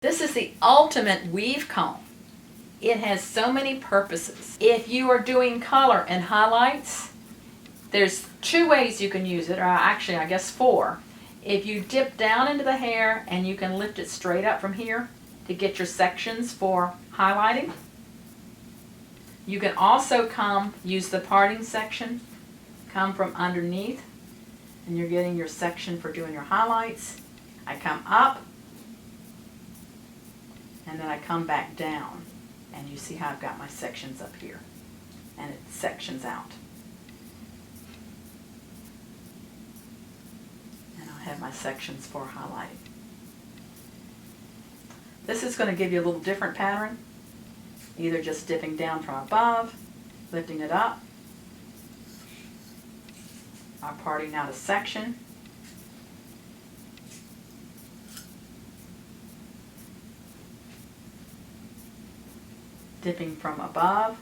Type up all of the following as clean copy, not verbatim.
This is the ultimate weave comb. It has so many purposes. If you are doing color and highlights, there's 2 ways you can use it, or actually I guess 4. If you dip down into the hair and you can lift it straight up from here to get your sections for highlighting. You can also use the parting section, come from underneath, and you're getting your section for doing your highlights. I come up, and then I come back down, and you see how I've got my sections up here, and it sections out. And I'll have my sections for highlighting. This is going to give you a little different pattern, either just dipping down from above, lifting it up, or parting out a section. Dipping from above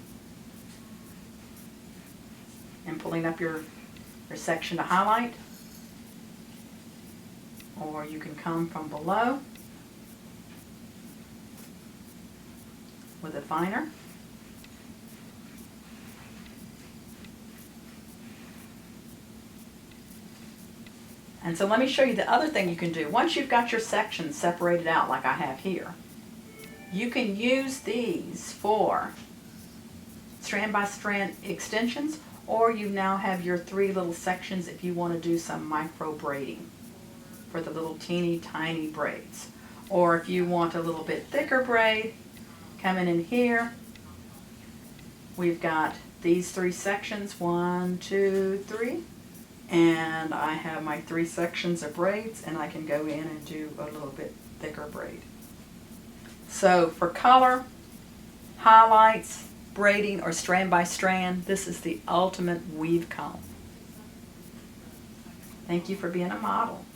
and pulling up your section to highlight, or you can come from below with a finer. And so let me show you the other thing you can do. Once you've got your sections separated out like I have here, you can use these for strand by strand extensions, or you now have your 3 little sections if you want to do some micro braiding for the little teeny tiny braids. Or if you want a little bit thicker braid, coming in here, we've got these 3 sections, 1, 2, 3, and I have my 3 sections of braids, and I can go in and do a little bit thicker braid. So for color, highlights, braiding, or strand by strand, this is the ultimate weave comb. Thank you for being a model.